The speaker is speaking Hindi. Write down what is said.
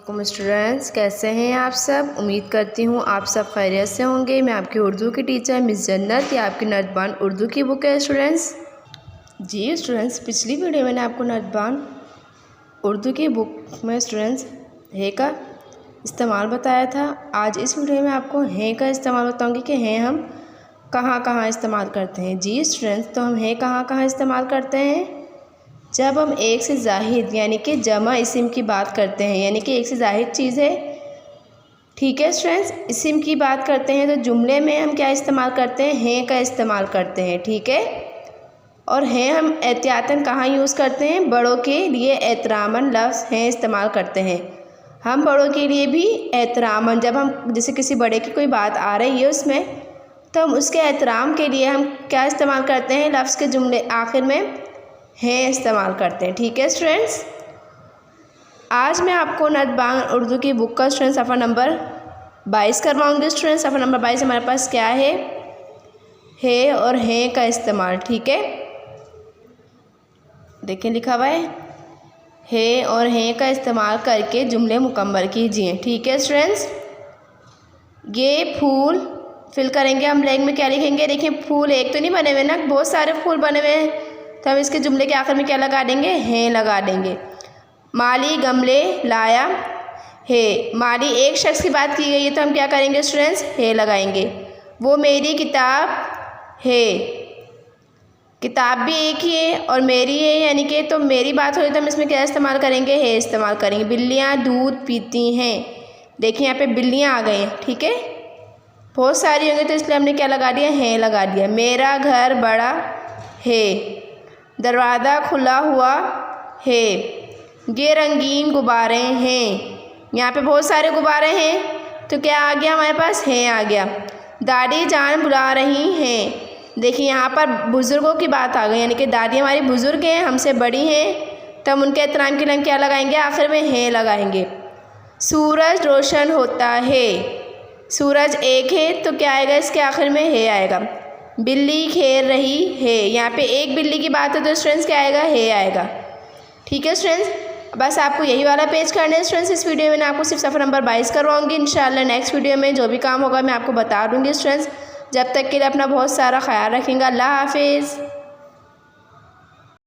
स्टूडेंट्स, कैसे हैं आप सब। उम्मीद करती हूँ आप सब खैरियत से होंगे। मैं आपकी उर्दू की टीचर मिस जन्नत, या आपकी नदबान उर्दू की बुक है स्टूडेंट्स। जी स्टूडेंट्स, पिछली वीडियो में मैंने आपको नदबान उर्दू की बुक में स्टूडेंट्स है का इस्तेमाल बताया था। आज इस वीडियो में आपको है का इस्तेमाल बताऊँगी कि है हम कहाँ कहाँ इस्तेमाल करते हैं। जी स्टूडेंट्स, तो हम है कहाँ कहाँ इस्तेमाल करते हैं। जब हम एक से ज़ाहिद यानी कि जमा इस्म की बात करते हैं, यानी कि एक से ज़ाहिद चीज़ है, ठीक है स्टूडेंट्स, इस्म की बात करते हैं, तो जुमले में हम क्या इस्तेमाल करते हैं, हैं का इस्तेमाल करते हैं, ठीक है। और हैं हम एहतियातन कहाँ यूज़ करते हैं, बड़ों के लिए एहतरामन लफ्ज़ हैं इस्तेमाल करते हैं। हम बड़ों के लिए भी एहतरामन, जब हम जैसे किसी बड़े की कोई बात आ रही है उसमें, तो हम उसके एहतराम के लिए हम क्या इस्तेमाल करते हैं, लफ्ज़ के जुमले आखिर में हैं इस्तेमाल करते हैं, ठीक है स्टूडेंट्स। आज मैं आपको नदबान उर्दू की बुक का स्टूडेंट सफ़ा नंबर 22 करवाऊँगी। स्टूडेंट सफ़ा नंबर 22 हमारे पास क्या है और हैं का इस्तेमाल, ठीक है। देखिए लिखा हुआ है और हैं का इस्तेमाल करके जुमले मुकम्मल कीजिए, ठीक है स्टूडेंट्स। ये फूल फिल करेंगे हम, ब्लैंक में क्या लिखेंगे, देखिए फूल एक तो नहीं बने हुए ना, बहुत सारे फूल बने हुए हैं, तो हम इसके जुमले के आखिर में क्या लगा देंगे, हैं लगा देंगे। माली गमले लाया है, माली एक शख्स की बात की गई है, तो हम क्या करेंगे स्टूडेंट्स, है लगाएंगे। वो मेरी किताब है, किताब भी एक ही है और मेरी है, यानी कि तो मेरी बात हो रही तो हम इसमें क्या इस्तेमाल करेंगे, है इस्तेमाल करेंगे। बिल्लियाँ दूध पीती हैं, देखिए यहाँ पे बिल्लियाँ आ गई हैं, ठीक है, बहुत सारी होंगी तो इसलिए हमने क्या लगा दिया, है लगा दिया। मेरा घर बड़ा है, दरवाज़ा खुला हुआ है, ये रंगीन गुब्बारे हैं, यहाँ पे बहुत सारे गुब्बारे हैं, तो क्या आ गया हमारे पास, हैं आ गया। दादी जान बुला रही हैं, देखिए यहाँ पर बुज़ुर्गों की बात आ गई, यानी कि दादी हमारी बुज़ुर्ग हैं, हमसे बड़ी हैं, तो हम उनके एहतराम के लिए हम क्या लगाएंगे, आखिर में हैं लगाएंगे। सूरज रोशन होता है, सूरज एक है तो क्या आएगा, इसके आखिर में है आएगा। बिल्ली खेल रही है, यहाँ पे एक बिल्ली की बात है तो स्टूडेंट्स क्या आएगा, है आएगा, ठीक है स्टूडेंट्स। बस आपको यही वाला पेज करना है स्टूडेंट्स। इस वीडियो में मैं आपको सिर्फ सफ़र नंबर 22 करवाऊंगी। इंशाल्लाह नेक्स्ट वीडियो में जो भी काम होगा मैं आपको बता दूंगी स्टूडेंट्स। जब तक के लिए अपना बहुत सारा ख्याल रखेंगे। अल्लाह हाफिज़।